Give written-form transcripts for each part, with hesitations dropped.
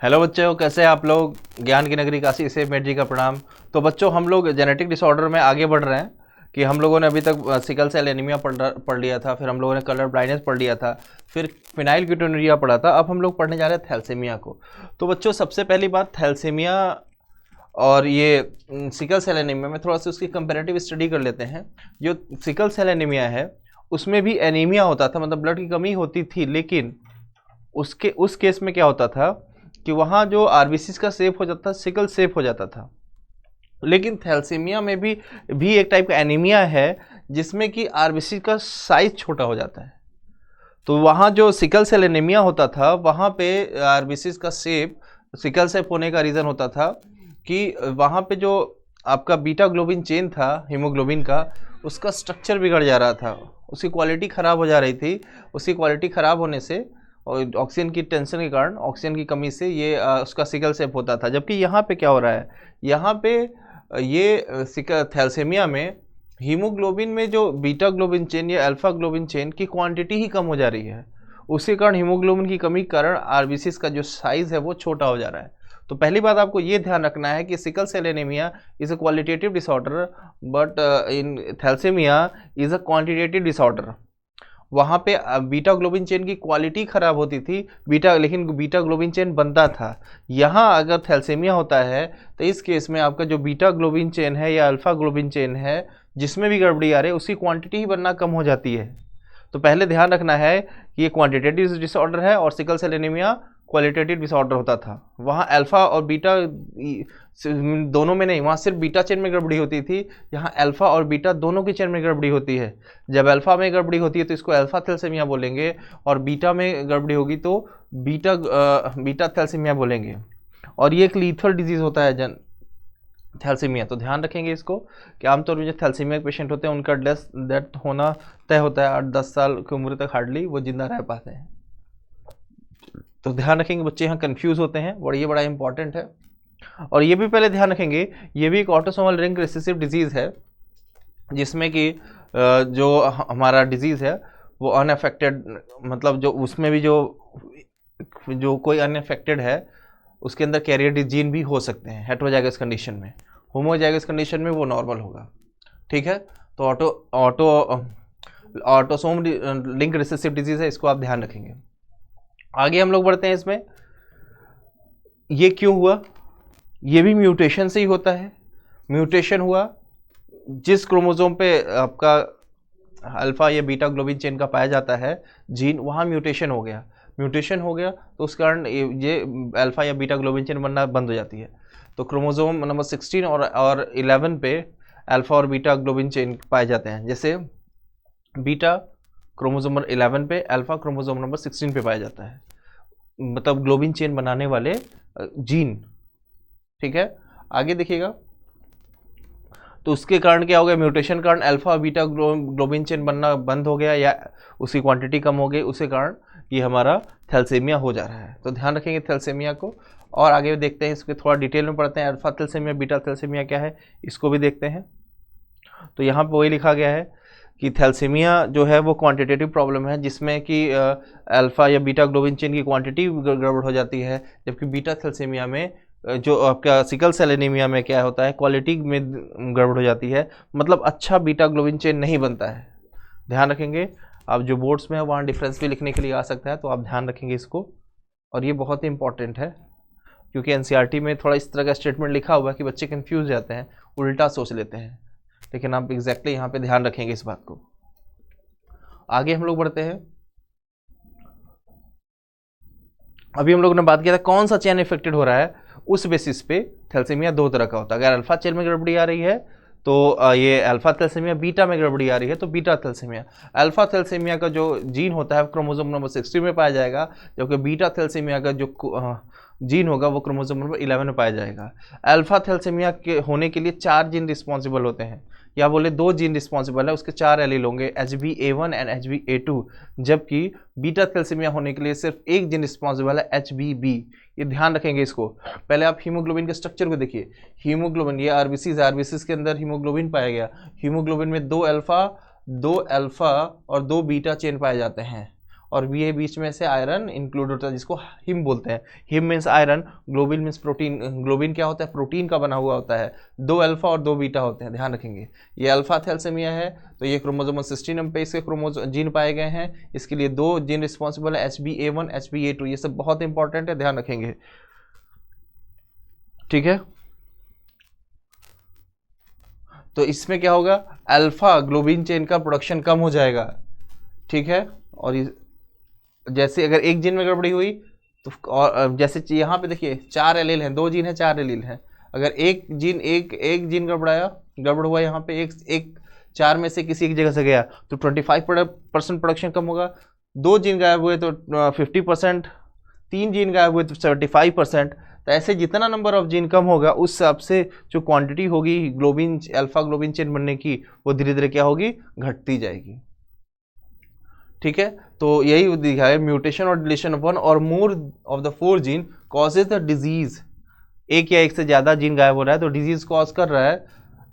Hello बच्चों, कैसे हैं आप लोग। ज्ञान की नगरी काशी से मेट जी का प्रणाम। तो बच्चों, हम लोग जेनेटिक डिसऑर्डर में आगे बढ़ रहे हैं कि हम लोगों ने अभी तक सिकल सेल एनीमिया पढ़ लिया था, फिर हम लोगों ने कलर ब्लाइंडनेस पढ़ लिया था, फिर फिनाइल कीटोनुरिया पढ़ा था। अब हम लोग पढ़ने जा रहे हैं थैलेसीमिया को। तो बच्चों, सबसे पहली बात, थैलेसीमिया और ये सिकल सेल एनीमिया में थोड़ा सा उसकी कंपेरेटिव स्टडी कर लेते हैं। जो सिकल सेल एनीमिया है उसमें भी एनीमिया होता था, मतलब ब्लड की कमी होती थी, लेकिन उस केस में क्या होता था कि वहाँ जो आरबीसी का शेप हो जाता था, सिकल शेप हो जाता था। लेकिन थैलेसीमिया में भी एक टाइप का एनीमिया है जिसमें कि आरबीसी का साइज छोटा हो जाता है। तो वहाँ जो सिकल सेल एनीमिया होता था वहाँ पे आरबीसी का शेप सिकल शेप होने का रीज़न होता था कि वहाँ पे जो आपका बीटा ग्लोबिन चेन था हीमोग्लोबिन का, उसका स्ट्रक्चर बिगड़ जा रहा था, उसकी क्वालिटी ख़राब हो जा रही थी। उसकी क्वालिटी ख़राब होने से और ऑक्सीजन की टेंशन के कारण, ऑक्सीजन की कमी से ये उसका सिकल शेप होता था। जबकि यहाँ पे क्या हो रहा है, यहाँ पे ये थैलेसीमिया में हीमोग्लोबिन में जो बीटा ग्लोबिन चेन या अल्फा ग्लोबिन चेन की क्वांटिटी ही कम हो जा रही है। उसी कारण हीमोग्लोबिन की कमी के कारण आरबीसी का जो साइज है वो छोटा हो जा रहा है। तो पहली बात आपको ये ध्यान रखना है कि sickle cell anaemia is a qualitative disorder, but in thalassaemia is a quantitative disorder. वहाँ पे बीटा ग्लोबिन चेन की क्वालिटी ख़राब होती थी, लेकिन बीटा ग्लोबिन चेन बनता था। यहाँ अगर थैलेसीमिया होता है तो इस केस में आपका जो बीटा ग्लोबिन चेन है या अल्फा ग्लोबिन चेन है, जिसमें भी गड़बड़ी आ रही है, उसकी क्वांटिटी ही बनना कम हो जाती है। तो पहले ध्यान रखना है कि ये क्वांटिटेटिव डिसऑर्डर है और sickle cell anaemia qualitative disorder होता था। वहाँ अल्फा और बीटा दोनों में नहीं, वहाँ सिर्फ बीटा चेन में गड़बड़ी होती थी। यहाँ अल्फा और बीटा दोनों की चेन में गड़बड़ी होती है। जब अल्फा में गड़बड़ी होती है तो इसको अल्फा थैलेसीमिया बोलेंगे, और बीटा में गड़बड़ी होगी तो बीटा थैलेसीमिया बोलेंगे। और ये एक लीथल डिजीज़ होता है थैलेसीमिया। तो ध्यान रखेंगे इसको कि आमतौर पर जो थैलेसीमिया के पेशेंट होते हैं उनका डेथ होना तय होता है। 8-10 साल की उम्र तक हार्डली वो जिंदा रह पाते हैं। तो ध्यान रखेंगे, बच्चे यहाँ कंफ्यूज होते हैं, और ये बड़ा इंपॉर्टेंट है। और ये भी पहले ध्यान रखेंगे, ये भी एक ऑटोसोमल रिंग रिसेसिव डिजीज़ है, जिसमें कि जो हमारा डिजीज़ है वो अनअफेक्टेड, मतलब जो उसमें भी जो कोई अनअफेक्टेड है उसके अंदर कैरियर जीन भी हो सकते हैं हेटेरोजाइगस कंडीशन में। होमोजाइगस कंडीशन में वो नॉर्मल होगा। ठीक है, तो ऑटोसोम लिंक रिसेसिव डिजीज़ है, इसको आप ध्यान रखेंगे। आगे हम लोग बढ़ते हैं इसमें। ये क्यों हुआ, ये भी म्यूटेशन से ही होता है। म्यूटेशन हुआ, जिस क्रोमोसोम पे आपका अल्फा या बीटा ग्लोबिन चेन का पाया जाता है जीन, वहाँ म्यूटेशन हो गया। म्यूटेशन हो गया तो उस कारण ये अल्फा या बीटा ग्लोबिन चेन बनना बंद हो जाती है। तो क्रोमोसोम नंबर 16 और 11 पे अल्फा और बीटा ग्लोबिन चेन पाए जाते हैं। जैसे बीटा क्रोमोसोम नंबर 11 पे, अल्फा क्रोमोसोम नंबर 16 पे पाया जाता है, मतलब ग्लोबिन चेन बनाने वाले जीन। ठीक है, आगे देखिएगा। तो उसके कारण क्या हो गया, म्यूटेशन कारण अल्फा और बीटा ग्लोबिन चेन बनना बंद हो गया या उसकी क्वांटिटी कम हो गई, उसी कारण ये हमारा थैलेसीमिया हो जा रहा है। तो ध्यान रखेंगे थैलेसीमिया को। और आगे देखते हैं, इसके थोड़ा डिटेल में पढ़ते हैं। अल्फा थैलेसीमिया, बीटा थैलेसीमिया क्या है, इसको भी देखते हैं। तो यहाँ पर वही लिखा गया है कि थैलेसीमिया जो है वो क्वांटिटेटिव प्रॉब्लम है, जिसमें कि अल्फा या बीटा ग्लोबिन चेन की क्वांटिटी गड़बड़ हो जाती है। जबकि बीटा थैलेसीमिया में, जो आपका सिकल सेल एनीमिया में क्या होता है, क्वालिटी में गड़बड़ हो जाती है, मतलब अच्छा बीटा ग्लोबिन चेन नहीं बनता है। ध्यान रखेंगे। आप जो बोर्ड्स में है वहाँ डिफरेंस भी लिखने के लिए आ सकता है, तो आप ध्यान रखेंगे इसको। और ये बहुत ही इंपॉर्टेंट है, क्योंकि एनसीईआरटी में थोड़ा इस तरह का स्टेटमेंट लिखा हुआ है कि बच्चे कन्फ्यूज जाते हैं, उल्टा सोच लेते हैं। लेकिन आप एग्जैक्टली यहाँ पे ध्यान रखेंगे इस बात को। आगे हम लोग बढ़ते हैं। अभी हम लोगों ने बात किया था कौन सा चेन इफेक्टेड हो रहा है। उस बेसिस पे थैलेसीमिया दो तरह का होता है। अगर अल्फा चेन में गड़बड़ी आ रही है तो ये अल्फा थैलेसीमिया, बीटा में गड़बड़ी आ रही है तो बीटा थैलेसीमिया। अल्फा थैलेसीमिया का जो जीन होता है क्रोमोसोम नंबर 60 में पाया जाएगा, जबकि बीटा थैलेसीमिया का जो जीन होगा वो क्रोमोसोम नंबर 11 में पाया जाएगा। अल्फा थैलेसीमिया के होने के लिए 4 जीन रिस्पॉन्सिबल होते हैं, या बोले 2 जीन रिस्पॉन्सिबल है, उसके 4 एलील होंगे, HBA1 एंड HBA2। जबकि बीटा थैलेसीमिया होने के लिए सिर्फ 1 जीन रिस्पॉन्सिबल है, HBB। ये ध्यान रखेंगे इसको। पहले आप हीमोग्लोबिन के स्ट्रक्चर को देखिए। हीमोग्लोबिन, ये आरबीसीज के अंदर हीमोग्लोबिन पाया गया। हीमोग्लोबिन में 2 अल्फा और 2 बीटा चेन पाए जाते हैं, और ये बीच में से आयरन इंक्लूड होता है, जिसको हिम बोलते हैं। Him means iron, globin means protein. Globin क्या होता है? प्रोटीन का बना हुआ होता है। 2 अल्फा और 2 बीटा होते हैं, ध्यान रखेंगे। ये अल्फा थैलेसीमिया है, तो ये क्रोमोसोमल सिस्टीन पे इसके क्रोमोसोम जीन पाए गए हैं। इसके लिए 2 जीन रिस्पॉन्सिबल है, HbA1 HbA2, ये सब बहुत इंपॉर्टेंट है, ध्यान रखेंगे, ठीक है। तो इसमें क्या होगा? अल्फा ग्लोबिन चेन का प्रोडक्शन कम हो जाएगा, ठीक है। और जैसे अगर एक जीन में गड़बड़ी हुई तो, और जैसे यहाँ पे देखिए 4 एलील हैं, 2 जीन है 4 एलील हैं। अगर एक जीन गड़बड़ हुआ यहाँ पे, एक 4 में से किसी एक जगह से गया तो 25% प्रोडक्शन कम होगा। 2 जीन गायब हुए तो 50%, 3 जीन गायब हुए तो 75%। तो ऐसे जितना नंबर ऑफ जीन कम होगा उस हिसाब से जो क्वांटिटी होगी ग्लोबिन, अल्फा ग्लोबिन चेन बनने की, वो धीरे धीरे क्या होगी? घटती जाएगी, ठीक है। तो यही दिखा है, म्यूटेशन और डिलीशन ऑफ वन और more of the 4 gene causes the disease. एक या एक से ज़्यादा जीन गायब हो रहा है तो डिजीज कॉज कर रहा है,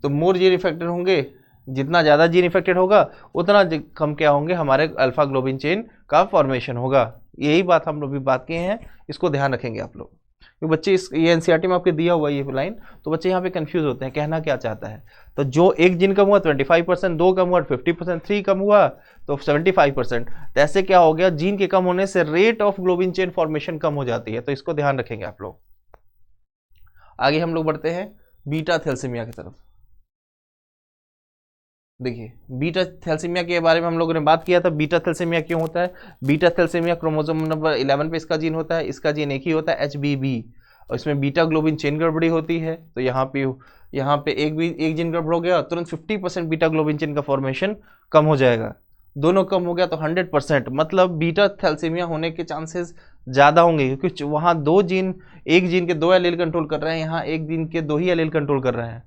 तो मोर जीन इफेक्टेड होंगे। जितना ज़्यादा जीन इफेक्टेड होगा उतना कम क्या होंगे? हमारे अल्फा ग्लोबिन चेन का फॉर्मेशन होगा। यही बात हम लोग भी बात किए हैं, इसको ध्यान रखेंगे आप लोग, क्योंकि बच्चे ये एनसीईआरटी में आपके दिया हुआ ये लाइन, तो बच्चे यहाँ पे कंफ्यूज होते हैं कहना क्या चाहता है। तो जो एक जीन कम हुआ 25%, 2 कम हुआ 50%, 3 कम हुआ तो 75%। तो ऐसे क्या हो गया? जीन के कम होने से rate of globin chain formation कम हो जाती है, तो इसको ध्यान रखेंगे आप लोग। आगे हम लोग बढ़ते हैं बीटा थैलेसीमिया की तरफ। देखिए बीटा थैलेसीमिया के बारे में हम लोगों ने बात किया था। बीटा थैलेसीमिया क्यों होता है? बीटा थैलेसीमिया क्रोमोसोम नंबर 11 पे इसका जीन होता है, इसका जीन एक ही होता है HBB, और इसमें बीटा ग्लोबिन चेन गड़बड़ी होती है। तो यहाँ पे एक जीन गड़बड़ हो गया, तुरंत 50% बीटा ग्लोबिन चेन का फॉर्मेशन कम हो जाएगा। दोनों कम हो गया तो 100%, मतलब बीटा थैलेसीमिया होने के चांसेस ज़्यादा होंगे, क्योंकि वहाँ 2 जीन, एक जीन के 2 एलील कंट्रोल कर रहे हैं, यहाँ एक जीन के 2 ही एलील कंट्रोल कर रहे हैं।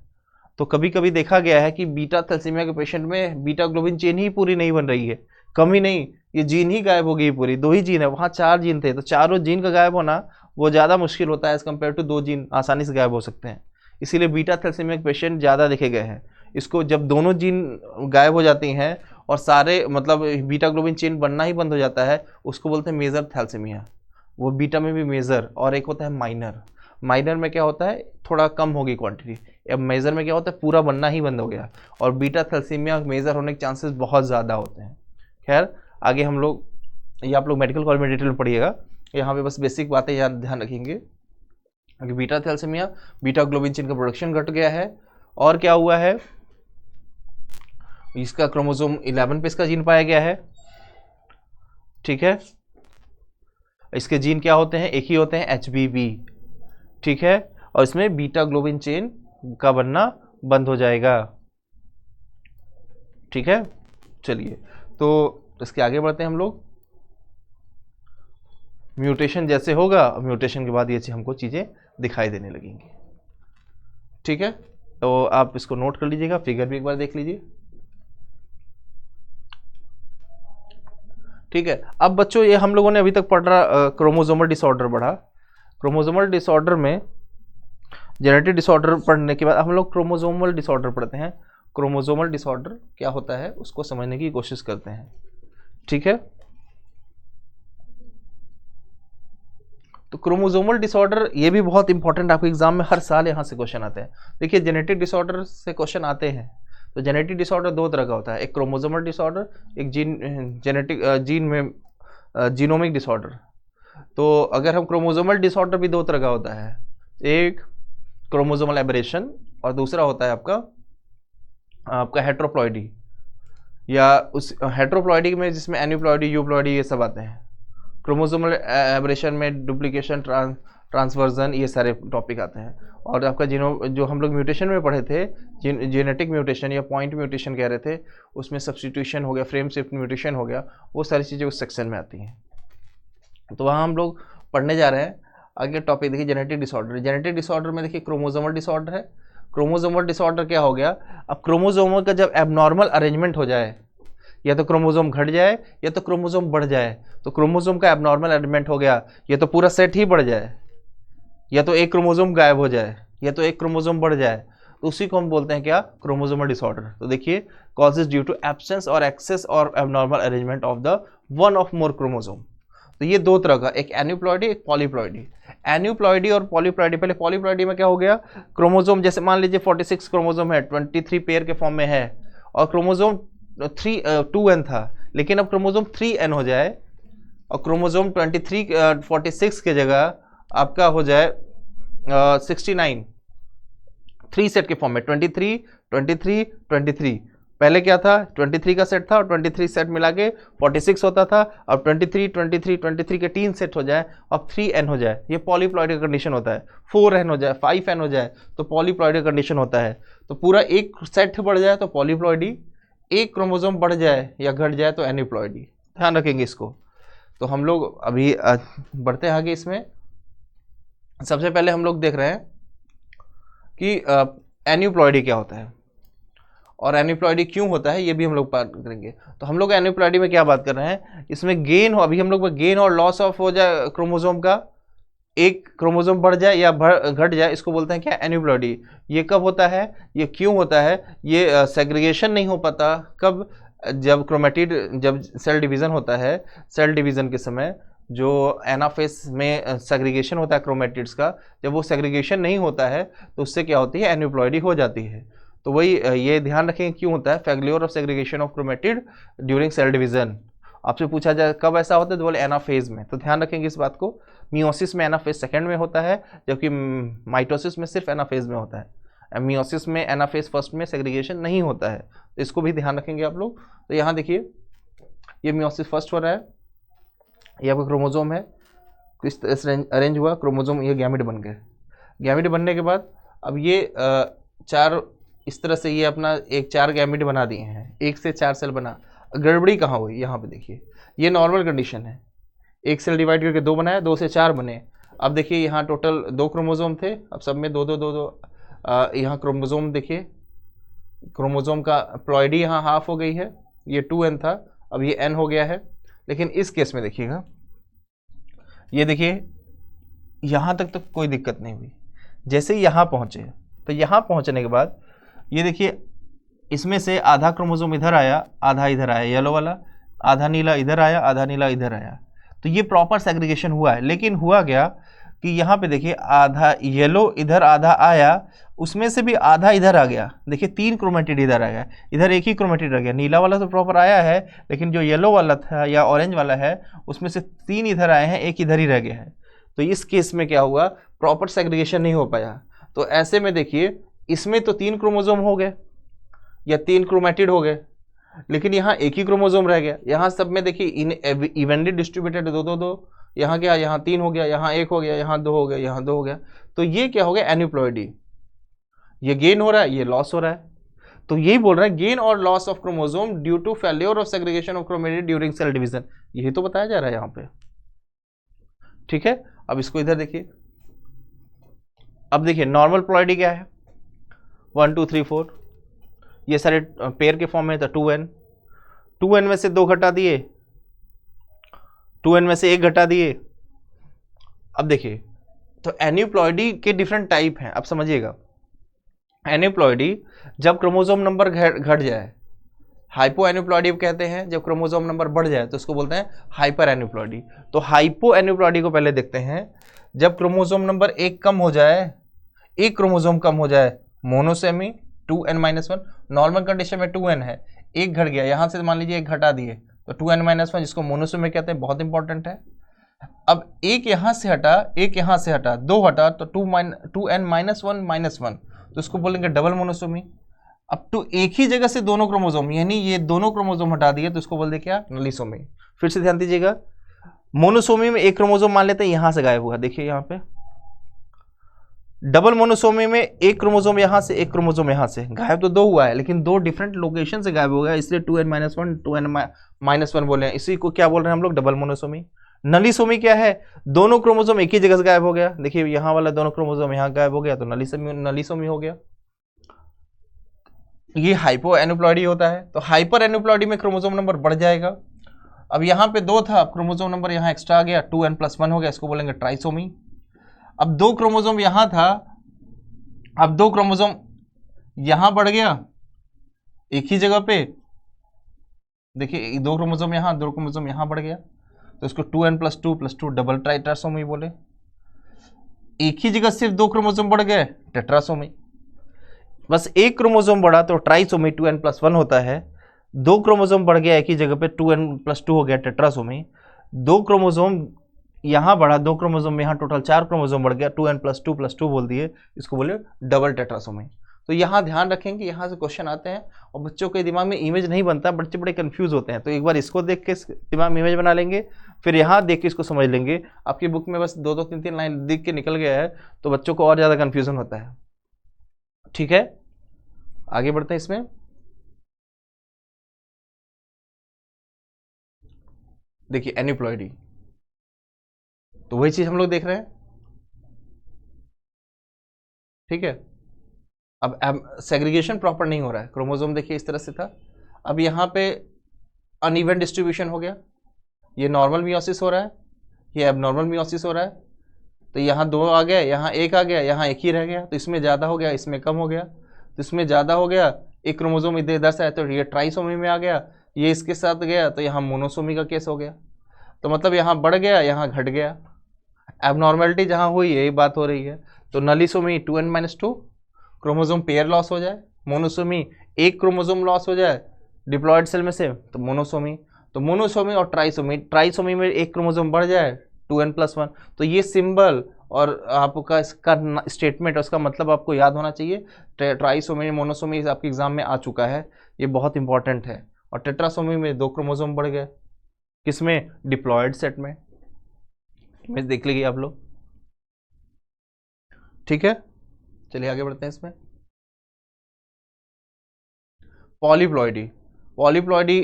तो कभी कभी देखा गया है कि बीटा थैलेसीमिया के पेशेंट में बीटा ग्लोबिन चेन ही पूरी नहीं बन रही है, कम ही नहीं, ये जीन ही गायब हो गई पूरी। 2 ही जीन है, वहाँ 4 जीन थे, तो चारों जीन का गायब होना वो ज़्यादा मुश्किल होता है एज कम्पेयर टू 2 जीन आसानी से गायब हो सकते हैं। इसीलिए बीटा थैलेसीमिया के पेशेंट ज़्यादा देखे गए हैं। इसको जब दोनों जीन गायब हो जाती हैं और सारे मतलब बीटा ग्लोबिन चेन बनना ही बंद हो जाता है, उसको बोलते हैं मेजर थैलेसीमिया। वो बीटा में भी मेजर, और एक होता है माइनर। माइनर में क्या होता है? थोड़ा कम होगी क्वांटिटी। अब मेजर में क्या होता है? पूरा बनना ही बंद हो गया। और बीटा थैलेसीमिया मेजर होने के चांसेस बहुत ज़्यादा होते हैं। खैर आगे हम लोग, ये आप लोग मेडिकल कॉलेज में डिटेल में पढ़िएगा, यहाँ पे बस बेसिक बातें याद ध्यान रखेंगे कि beta thalassaemia, beta globin chain का प्रोडक्शन घट गया है। और क्या हुआ है? इसका क्रोमोसोम 11 पे इसका जीन पाया गया है, ठीक है। इसके जीन क्या होते हैं? एक ही होते हैं, HBB, ठीक है। और इसमें बीटा ग्लोबिन चेन का बनना बंद हो जाएगा, ठीक है। चलिए तो इसके आगे बढ़ते हैं हम लोग। म्यूटेशन जैसे होगा, म्यूटेशन के बाद ये हमको चीज़ें दिखाई देने लगेंगी, ठीक है। तो आप इसको नोट कर लीजिएगा, फिगर भी एक बार देख लीजिए, ठीक है। अब बच्चों ये हम लोगों ने अभी तक पढ़ा क्रोमोसोमल डिसऑर्डर पढ़ा। क्रोमोसोमल डिसऑर्डर में जेनेटिक डिसऑर्डर पढ़ने के बाद हम लोग क्रोमोसोमल डिसऑर्डर पढ़ते हैं। क्रोमोसोमल डिसऑर्डर क्या होता है उसको समझने की कोशिश करते हैं, ठीक है। तो क्रोमोसोमल डिसऑर्डर ये भी बहुत इंपॉर्टेंट, आपके एग्जाम में हर साल यहाँ से क्वेश्चन आते हैं। देखिए जेनेटिक डिसऑर्डर से क्वेश्चन आते हैं, तो जेनेटिक डिसऑर्डर 2 तरह का होता है, एक क्रोमोसोमल डिसऑर्डर, एक जीन में जीनोमिक डिसऑर्डर। तो अगर हम क्रोमोसोमल डिसऑर्डर भी 2 तरह का होता है, एक क्रोमोसोमल एबरेशन और दूसरा होता है आपका हेट्रोप्लॉइडी, या उस हेट्रोप्लॉइडी में जिसमें एन्यूप्लॉइडी, यूप्लॉइडी ये सब आते हैं। क्रोमोसोमल एबरेशन में डुप्लीकेशन, ट्रांसवर्जन, ये सारे टॉपिक आते हैं। और आपका जो हम लोग म्यूटेशन में पढ़े थे, जेनेटिक म्यूटेशन या पॉइंट म्यूटेशन कह रहे थे, उसमें सब्स्टिट्यूशन हो गया, फ्रेम शिफ्ट म्यूटेशन हो गया, वो सारी चीज़ें उस सेक्शन में आती हैं। तो वहाँ हम लोग पढ़ने जा रहे हैं। आगे टॉपिक देखिए जेनेटिक डिसऑर्डर। जेनेटिक डिसऑर्डर में देखिए क्रोमोसोमल डिसऑर्डर है। क्रोमोसोमल डिसऑर्डर क्या हो गया? अब क्रोमोसोमों का जब एबनॉर्मल अरेंजमेंट हो जाए, या तो क्रोमोसोम घट जाए या तो क्रोमोसोम बढ़ जाए। तो क्रोमोसोम का एबनॉर्मल अरेंजमेंट हो गया, या तो पूरा सेट ही बढ़ जाए, या तो एक क्रोमोसोम गायब हो जाए, या तो एक क्रोमोसोम बढ़ जाए। तो उसी को हम बोलते हैं क्या, क्रोमोसोमल डिसऑर्डर। तो देखिए कॉजेज ड्यू टू एब्सेंस और एक्सेस और abnormal arrangement of the one of more chromosome. तो ये दो तरह का, एक एन्यूप्लॉइडी एक पॉलीप्लॉइडी। एन्यूप्लॉइडी और पॉलीप्लॉइडी, पहले पॉलीप्लॉइडी में क्या हो गया, क्रोमोसोम जैसे मान लीजिए 46 क्रोमोसोम है, 23 पेयर के फॉर्म में है, और क्रोमोसोम 2n था, लेकिन अब क्रोमोसोम 3n हो जाए और क्रोमोसोम 46 की जगह आपका हो जाए 69, 3 सेट के फॉर्म में 23 23 23। पहले क्या था, 23 का सेट था और 23 सेट मिला के 46 होता था। अब 23 23 23 के 3 सेट हो जाए, अब 3n हो जाए, ये पॉलीप्लॉइडी का कंडीशन होता है। 4n हो जाए, 5n हो जाए तो पॉलीप्लॉइडी का कंडीशन होता है। तो पूरा एक सेट बढ़ जाए तो पॉलीप्लॉइडी, एक क्रोमोसोम बढ़ जाए या घट जाए तो एन्यूप्लॉइडी। ध्यान रखेंगे इसको। तो हम लोग अभी बढ़ते हैं आगे। इसमें सबसे पहले हम लोग देख रहे हैं कि एन्यूप्लॉइडी क्या होता है और एन्यूप्लॉइडी क्यों होता है, ये भी हम लोग बात करेंगे। तो हम लोग एन्यूप्लॉइडी में क्या बात कर रहे हैं, इसमें गेन हो, अभी हम लोग गेन और लॉस ऑफ हो जाए क्रोमोसोम का, एक क्रोमोसोम बढ़ जाए या घट जाए, इसको बोलते हैं क्या, एन्यूप्लॉइडी। ये कब होता है, ये क्यों होता है, ये सेग्रीगेशन नहीं हो पाता कब, जब क्रोमेटिड, जब सेल डिवीज़न होता है, सेल डिवीज़न के समय जो एनाफेज में सेग्रीगेशन होता है क्रोमेटिड्स का, जब वो सेग्रीगेशन नहीं होता है तो उससे क्या होती है, एन्यूप्लॉइडी हो जाती है। तो वही ये ध्यान रखें क्यों होता है, failure of segregation of chromatid during cell division. आपसे पूछा जाए कब ऐसा होता है तो बोले एनाफेज में, तो ध्यान रखेंगे इस बात को। मियोसिस में एनाफेज सेकंड में होता है, जबकि माइटोसिस में सिर्फ एनाफेज में होता है। मियोसिस में एनाफेज फर्स्ट में सेग्रीगेशन नहीं होता है, तो इसको भी ध्यान रखेंगे आप लोग। तो यहाँ देखिए ये मियोसिस फर्स्ट हो रहा है, ये आपका क्रोमोसोम है, किस तरह से अरेंज हुआ क्रोमोसोम, ये गैमेट बन गए। गैमेट बनने के बाद अब ये चार, इस तरह से ये अपना एक 4 गैमेट बना दिए हैं, 1 से 4 सेल बना। गड़बड़ी कहाँ हुई, यहाँ पे देखिए, ये नॉर्मल कंडीशन है, एक सेल डिवाइड करके 2 बनाया, 2 से 4 बने। अब देखिए यहाँ टोटल 2 क्रोमोसोम थे, अब सब में 2 2 2 2 यहाँ क्रोमोसोम देखिए, क्रोमोसोम का प्लॉइडी यहाँ हाफ हो गई है, ये 2n था, अब ये n हो गया है। लेकिन इस केस में देखिएगा, ये देखिए यहाँ तक तो कोई दिक्कत नहीं हुई, जैसे ही यहाँ पहुँचे, तो यहाँ पहुँचने के बाद ये देखिए इसमें से आधा क्रोमोसोम इधर आया, आधा इधर आया, येलो वाला, आधा नीला इधर आया, आधा नीला इधर आया। तो ये प्रॉपर सेग्रीगेशन हुआ है। लेकिन हुआ क्या कि यहाँ पे देखिए आधा येलो इधर आधा आया, उसमें से भी आधा इधर आ गया। देखिए 3 क्रोमेटिड इधर आ गया, इधर एक ही क्रोमेटिड रह गया। नीला वाला तो प्रॉपर आया है, लेकिन जो येलो वाला था या ऑरेंज वाला है उसमें से 3 इधर आए हैं, एक इधर ही रह गया है। तो इस केस में क्या हुआ, प्रॉपर सेग्रीगेशन नहीं हो पाया। तो ऐसे में देखिए इसमें तो 3 क्रोमोसोम हो गए या 3 क्रोमेटिड हो गए, लेकिन यहाँ एक ही क्रोमोसोम रह गया। यहाँ सब में देखिए इवनली डिस्ट्रीब्यूटेड 2 2 2, यहाँ क्या, यहाँ 3 हो गया, यहाँ 1 हो गया, यहाँ 2 हो गया, यहाँ 2 हो गया। तो ये क्या हो गया, एन्यूप्लॉइडी। ये गेन हो रहा है, ये लॉस हो रहा है। तो यही बोल रहे हैं गेन और loss of chromosome due to failure of segregation of chromatid during cell division, यही तो बताया जा रहा है यहाँ पे। ठीक है, अब इसको इधर देखिए। अब देखिए नॉर्मल प्लॉइडी क्या है, 1 2 3 4, ये सारे पेयर के फॉर्म में था। 2n में से 2 घटा दिए, 2n में से 1 घटा दिए। अब देखिए तो एन्यूप्लॉइडी के डिफरेंट टाइप हैं, अब समझिएगा। एन्यूप्लॉइडी जब क्रोमोसोम नंबर घट जाए, हाइपो एन्यूप्लॉइडी कहते हैं। जब क्रोमोसोम नंबर बढ़ जाए तो उसको बोलते हैं हाइपर एन्यूप्लॉइडी। तो हाइपो एन्यूप्लॉइडी को पहले देखते हैं। जब क्रोमोसोम नंबर 1 कम हो जाए, एक क्रोमोसोम कम हो जाए, मोनोसेमी 2n-1, नॉर्मल कंडीशन में 2n है, एक घट गया, यहाँ से मान लीजिए एक घटा दिए तो 2n-1, जिसको मोनोसेमी कहते हैं, बहुत इंपॉर्टेंट है। अब एक यहाँ से हटा, एक यहाँ से हटा, 2 हटा तो 2n-1 तो इसको बोलेंगे डबल मोनोसोमी। अब तो एक ही जगह से दोनों क्रोमोसोम, यानी ये दोनों क्रोमोसोम हटा दिए तो इसको बोलते क्या, नलीसोमी। फिर से ध्यान दीजिएगा, मोनोसोमी में एक क्रोमोसोम मान लेते हैं यहाँ से गायब हुआ, देखिए यहाँ पे। डबल मोनोसोमी में एक क्रोमोसोम यहाँ से, एक क्रोमोसोम यहाँ से, गायब तो 2 हुआ है, लेकिन 2 डिफरेंट लोकेशन से गायब हो गया, इसलिए 2n-1 2n-1 बोले हैं। इसी को क्या बोल रहे हैं हम लोग, डबल मोनोसोमी। नलीसोमी क्या है, दोनों क्रोमोसोम एक ही जगह से गायब हो गया। देखिए यहाँ वाला दोनों क्रोमोसोम यहाँ गायब हो गया तो नलीसोमी हो गया। ये हाइपो एन्यूप्लॉइडी होता है। तो हाइपर एन्यूप्लॉइडी में क्रोमोसोम नंबर बढ़ जाएगा। अब यहाँ पे 2 था, क्रोमोसोम नंबर यहाँ एक्स्ट्रा आ गया, 2n+1 हो गया, इसको बोलेंगे ट्राइसोमी। अब 2 क्रोमोसोम यहाँ था, अब 2 क्रोमोसोम यहां बढ़ गया एक ही जगह पे, देखिए 2 क्रोमोसोम यहां, 2 क्रोमोसोम यहां बढ़ गया, तो इसको 2n+2+2 डबल ट्राइट्रासोमी बोले। एक ही जगह सिर्फ 2 क्रोमोसोम बढ़ गए, टेट्रासोमी। बस एक क्रोमोसोम बढ़ा तो ट्राइसोमी 2n+1 होता है। 2 क्रोमोसोम बढ़ गया एक ही जगह पे, 2n+2 हो गया टेट्रासोमी। 2 क्रोमोसोम यहां बढ़ा, 2 क्रोमोसोम यहां, टोटल 4 क्रोमोसोम बढ़ गया, 2n+2+2 बोल दिए, इसको बोले डबल टेट्रासोमी। तो यहाँ ध्यान रखेंगे, यहाँ से क्वेश्चन आते हैं और बच्चों के दिमाग में इमेज नहीं बनता, बच्चे बड़े कंफ्यूज होते हैं। तो एक बार इसको देख के दिमाग में इमेज बना लेंगे, फिर यहाँ देख के इसको समझ लेंगे। आपकी बुक में बस 2-2, 3-3 लाइन दिख के निकल गया है तो बच्चों को और ज़्यादा कन्फ्यूजन होता है। ठीक है, आगे बढ़ते हैं इसमें। देखिए एन्यूप्लॉइडी, तो वही चीज हम लोग देख रहे हैं। ठीक है, अब सेग्रीगेशन प्रॉपर नहीं हो रहा है, क्रोमोसोम देखिए इस तरह से था, अब यहाँ पे अनइवन डिस्ट्रीब्यूशन हो गया, ये नॉर्मल मियोसिस हो रहा है, ये एबनॉर्मल मियोसिस हो रहा है। तो यहाँ 2 आ गया, यहाँ 1 आ गया, यहाँ 1 ही रह गया, तो इसमें ज़्यादा हो गया, इसमें कम हो गया। तो इसमें ज़्यादा हो गया, एक क्रोमोसोम इधर से आया तो ये ट्राइसोमी में आ गया, ये इसके साथ गया तो यहाँ मोनोसोमी का केस हो गया। तो मतलब यहाँ बढ़ गया, यहाँ घट गया, एबनॉर्मेलिटी जहाँ हुई यही बात हो रही है। तो नलीसोमी 2n-2 क्रोमोसोम पेयर लॉस हो जाए, मोनोसोमी एक क्रोमोसोम लॉस हो जाए डिप्लॉयड सेल में से, तो मोनोसोमी। तो मोनोसोमी और ट्राइसोमी, ट्राइसोमी में एक क्रोमोसोम बढ़ जाए 2n+1। तो ये सिंबल और आपका इसका स्टेटमेंट, उसका मतलब आपको याद होना चाहिए। ट्राइसोमी मोनोसोमी आपके एग्जाम में आ चुका है, ये बहुत इंपॉर्टेंट है। और टेट्रासोमी में 2 क्रोमोसोम बढ़ गए, किसमें, डिप्लॉयड सेट में। इमेज देख लीजिए आप लोग। ठीक है, चलिए आगे बढ़ते हैं इसमें। पॉलीप्लॉइडी, पॉलीप्लॉइडी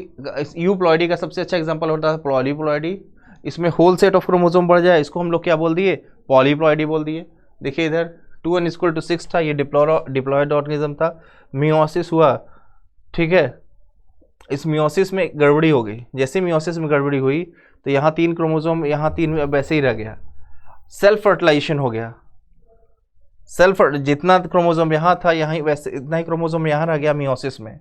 यूप्लॉइडी का सबसे अच्छा एग्जांपल होता है पॉलीप्लॉइडी। इसमें होल सेट ऑफ क्रोमोसोम बढ़ जाए, इसको हम लोग क्या बोल दिए, पॉलीप्लॉइडी बोल दिए। देखिए इधर 2n=6 था, ये डिप्लॉयड ऑर्गेनिज्म था, मियोसिस हुआ। ठीक है, इस मियोसिस में गड़बड़ी हो गई, जैसे मियोसिस में गड़बड़ी हुई तो यहाँ 3 क्रोमोसोम, यहाँ 3 वैसे ही रह गया, सेल्फ फर्टिलाइजेशन हो गया। सेल्फ जितना क्रोमोसोम यहाँ था, यहाँ वैसे इतना ही क्रोमोसोम यहाँ रह गया मियोसिस में,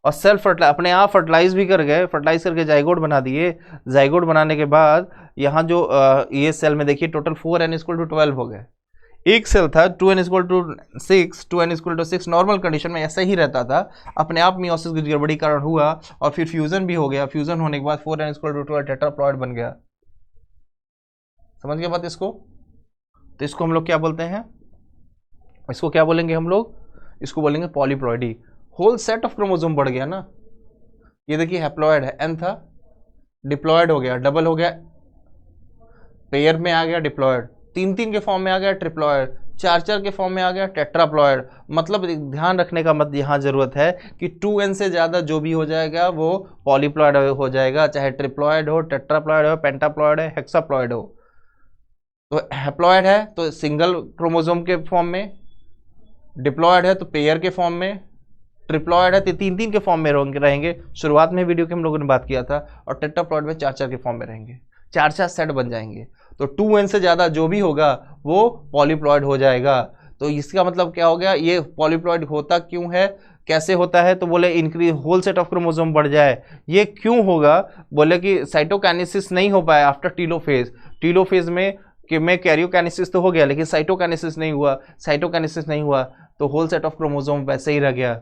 और सेल्फ अपने आप फर्टिलाइज भी कर गए, फर्टिलाइज करके जाइगोट बना दिए। जाइगोट बनाने के बाद यहाँ जो ये सेल में देखिए टोटल 4n=12 हो गए। एक सेल था 2n=6, 2n=6 नॉर्मल कंडीशन में ऐसा ही रहता था, अपने आप मियोसिस की गड़बड़ी कारण हुआ और फिर फ्यूजन भी हो गया। फ्यूजन होने के बाद 4n=12 टेट्राप्लॉइड बन गया। समझ गए बात इसको? तो इसको हम लोग क्या बोलते हैं, इसको क्या बोलेंगे हम लोग, इसको बोलेंगे polyploidy. Whole set of chromosome बढ़ गया ना, ये देखिए हैप्लॉइड है, n था, डिप्लॉयड हो गया, डबल हो गया, पेयर में आ गया डिप्लॉयड, 3-3 के फॉर्म में आ गया ट्रिप्लॉयड, 4-4 के फॉर्म में आ गया टेट्राप्लॉयड। मतलब ध्यान रखने का मत यहाँ जरूरत है कि 2n से ज़्यादा जो भी हो जाएगा वो पॉलीप्लॉयड हो जाएगा, चाहे ट्रिप्लॉयड हो, टेट्राप्लॉयड हो, पेंटाप्लॉयड हो, हेक्साप्लॉयड हो। तो हैप्लॉयड है तो सिंगल क्रोमोसोम के फॉर्म में, डिप्लॉयड है तो पेयर के फॉर्म में, ट्रिप्लॉयड है तो 3-3 के फॉर्म में रहेंगे। शुरुआत में वीडियो के हम लोगों ने बात किया था। और टेट्राप्लॉयड में 4-4 के फॉर्म में रहेंगे, 4-4 सेट बन जाएंगे। तो 2n से ज़्यादा जो भी होगा वो पॉलीप्लॉयड हो जाएगा। तो इसका मतलब क्या हो गया, ये पॉलीप्लॉयड होता क्यों है, कैसे होता है, तो बोले increase whole set of chromosome बढ़ जाए। ये क्यों होगा, बोले कि साइटोकाइनेसिस नहीं हो पाया आफ्टर टीलोफेज। टीलोफेज में कैरियोकाइनेसिस तो हो गया लेकिन साइटोकाइनेसिस नहीं हुआ, साइटोकाइनेसिस नहीं हुआ तो होल सेट ऑफ क्रोमोसोम वैसे ही रह गया।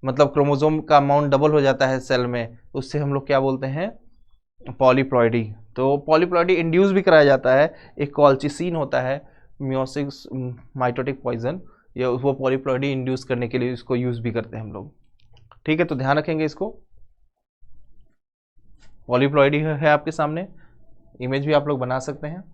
मतलब क्रोमोसोम का अमाउंट डबल हो जाता है सेल में, उससे हम लोग क्या बोलते हैं, पॉलीप्लॉइडी। तो पॉलीप्लॉइडी इंड्यूस भी कराया जाता है, एक कॉल्चिसिन होता है मियोसिस माइटोटिक पॉइजन, या वो पॉलीप्लॉइडी इंड्यूस करने के लिए इसको यूज भी करते हैं हम लोग। ठीक है, तो ध्यान रखेंगे इसको। पॉलीप्लॉइडी है आपके सामने, इमेज भी आप लोग बना सकते हैं।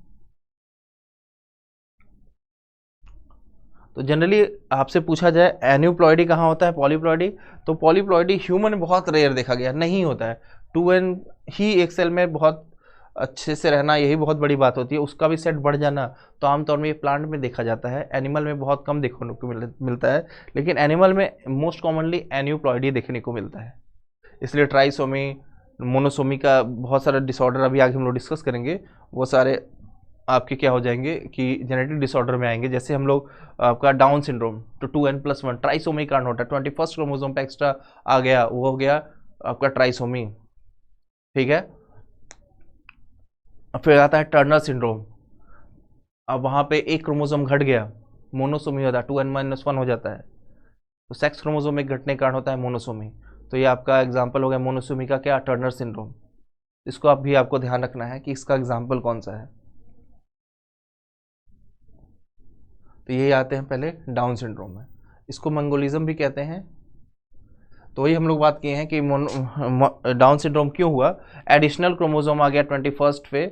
तो जनरली आपसे पूछा जाए एन्यूप्लॉइडी कहाँ होता है, पॉलीप्लॉइडी, तो पॉलीप्लॉइडी ह्यूमन में बहुत रेयर देखा गया, नहीं होता है। 2n ही एक सेल में बहुत अच्छे से रहना, यही बहुत बड़ी बात होती है। उसका भी सेट बढ़ जाना तो आमतौर में ये प्लांट में देखा जाता है, एनिमल में बहुत कम देखने को मिलता है। लेकिन एनिमल में मोस्ट कॉमनली एन्यूप्लॉइडी देखने को मिलता है। इसलिए ट्राइसोमी, मोनोसोमी का बहुत सारा डिसऑर्डर अभी आगे हम लोग डिस्कस करेंगे, वो सारे आपके क्या हो जाएंगे कि जेनेटिक डिसऑर्डर में आएंगे। जैसे हम लोग आपका डाउन सिंड्रोम तो 2n+1 ट्राइसोमी कांड होता है, 21st क्रोमोसोम पे एक्स्ट्रा आ गया, वो हो गया आपका ट्राइसोमी। ठीक है, फिर आता है टर्नर सिंड्रोम। अब वहाँ पे एक क्रोमोसोम घट गया, मोनोसोमी होता है, 2n-1 हो जाता है। तो सेक्स क्रोमोसोम एक घटने के कारण होता है मोनोसोमी। तो ये आपका एग्जाम्पल हो गया मोनोसोमी का क्या, टर्नर सिंड्रोम। इसको आप भी आपको ध्यान रखना है कि इसका एग्जाम्पल कौन सा है। तो ये आते हैं पहले डाउन सिंड्रोम में, इसको मंगोलिज्म भी कहते हैं। तो वही हम लोग बात किए हैं कि डाउन सिंड्रोम क्यों हुआ, एडिशनल क्रोमोसोम आ गया 21st पे,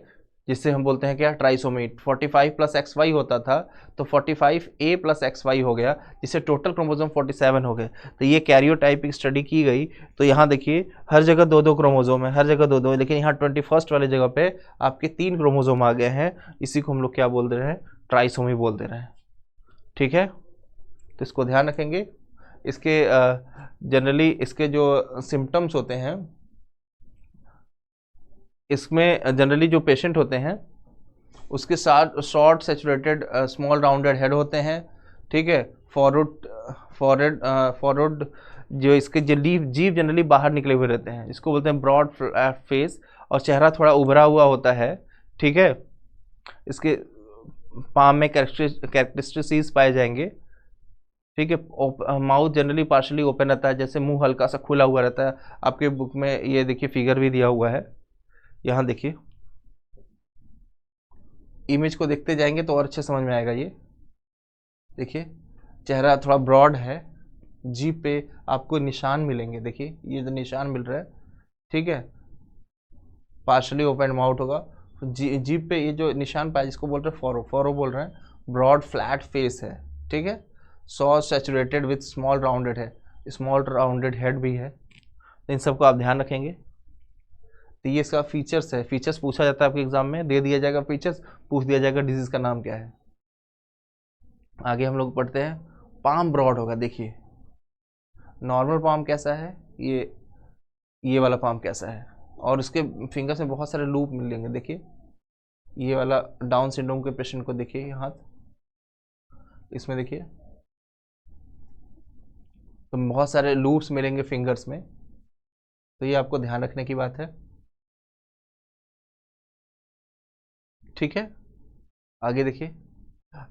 जिससे हम बोलते हैं क्या, ट्राइसोमी। 45+XY होता था तो 45A+XY हो गया, जिससे टोटल क्रोमोसोम 47 हो गए। तो ये कैरियोटाइपिक स्टडी की गई, तो यहाँ देखिए हर जगह 2-2 क्रोमोसोम है, हर जगह 2-2, लेकिन यहाँ 21st वाले जगह पे आपके 3 क्रोमोसोम आ गए हैं। इसी को हम लोग क्या बोल दे रहे हैं, ट्राइसोमी बोल दे रहे हैं। ठीक है, तो इसको ध्यान रखेंगे। इसके जनरली इसके जो सिम्टम्स होते हैं, इसमें जनरली जो पेशेंट होते हैं उसके साथ short saturated small rounded head होते हैं। ठीक है, फॉरवर्ड जो इसके जीभ जनरली बाहर निकले हुए रहते हैं, इसको बोलते हैं ब्रॉड फेस, और चेहरा थोड़ा उभरा हुआ होता है। ठीक है, इसके पाम में कैरेक्टरिस्टिक्स पाए जाएंगे। ठीक है, माउथ जनरली पार्शली ओपन रहता है, जैसे मुंह हल्का सा खुला हुआ रहता है। आपके बुक में ये देखिए फिगर भी दिया हुआ है, यहाँ देखिए, इमेज को देखते जाएंगे तो और अच्छे समझ में आएगा। ये देखिए चेहरा थोड़ा ब्रॉड है, जीभ पे आपको निशान मिलेंगे, देखिए ये जो निशान मिल रहा है। ठीक है, पार्शली ओपन माउथ होगा, जीभ पे ये जो निशान पाए जिसको बोल रहे हैं फॉरो बोल रहे हैं, ब्रॉड फ्लैट फेस है। ठीक है, saw saturated with small rounded है, स्मॉल राउंडेड हेड भी है। तो इन सबको आप ध्यान रखेंगे। तो ये इसका फीचर्स है, फीचर्स पूछा जाता है आपके एग्जाम में, दे दिया जाएगा फीचर्स, पूछ दिया जाएगा डिजीज का नाम क्या है। आगे हम लोग पढ़ते हैं, पाम ब्रॉड होगा। देखिए नॉर्मल पाम कैसा है, ये वाला पाम कैसा है, और उसके फिंगर्स में बहुत सारे लूप मिलेंगे। देखिए ये वाला डाउन सिंड्रोम के पेशेंट को देखिए, ये हाथ, इसमें देखिए तो बहुत सारे लूप्स मिलेंगे फिंगर्स में। तो ये आपको ध्यान रखने की बात है। ठीक है, आगे देखिए,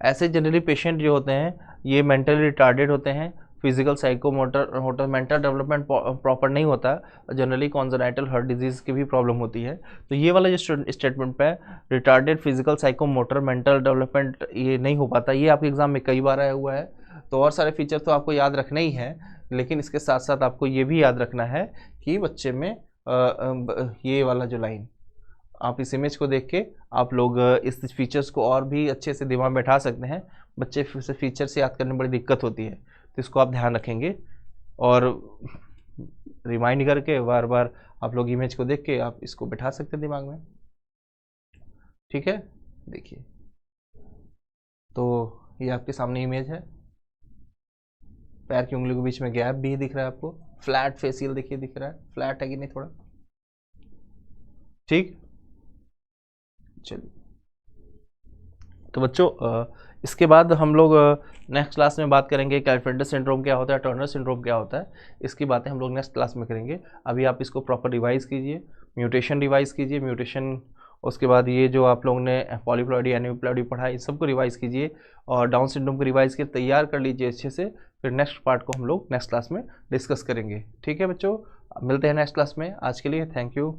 ऐसे जनरली पेशेंट जो होते हैं ये मेंटली रिटार्डेड होते हैं, फिजिकल साइकोमोटर होता, मेंटल डेवलपमेंट प्रॉपर नहीं होता, जनरली कॉन्जेनाइटल हार्ट डिजीज की भी प्रॉब्लम होती है। तो ये वाला जो स्टेटमेंट पे retarded physical psychomotor mental development ये नहीं हो पाता, ये आपके एग्जाम में कई बार आया हुआ है। तो और सारे फीचर तो आपको याद रखने ही है, लेकिन इसके साथ साथ आपको ये भी याद रखना है कि बच्चे में ये वाला जो लाइन, आप इस इमेज को देख के आप लोग इस फीचर्स को और भी अच्छे से दिमाग में बैठा सकते हैं। बच्चे से फीचर से याद करने में बड़ी दिक्कत होती है, तो इसको आप ध्यान रखेंगे और रिमाइंड करके बार बार आप लोग इमेज को देख के आप इसको बैठा सकते हैं दिमाग में। ठीक है, देखिए तो ये आपके सामने इमेज है, पैर की उंगलियों के बीच में गैप भी दिख रहा है आपको, फ्लैट फेसियल देखिए दिख रहा है, फ्लैट है कि नहीं थोड़ा। ठीक, चलिए तो बच्चों इसके बाद हम लोग नेक्स्ट क्लास में बात करेंगे कैल्फेंटर सिंड्रोम क्या होता है, टर्नर सिंड्रोम क्या होता है, इसकी बातें हम लोग नेक्स्ट क्लास में करेंगे। अभी आप इसको प्रॉपर रिवाइज कीजिए, म्यूटेशन रिवाइज कीजिए, म्यूटेशन, उसके बाद ये जो आप लोगों ने पॉलीप्लॉइडी एनीप्लॉइडी पढ़ा है, इन सबको रिवाइज कीजिए और डाउन सिंड्रोम को रिवाइज के तैयार कर लीजिए अच्छे से। फिर नेक्स्ट पार्ट को हम लोग नेक्स्ट क्लास में डिस्कस करेंगे। ठीक है बच्चों, मिलते हैं नेक्स्ट क्लास में। आज के लिए थैंक यू।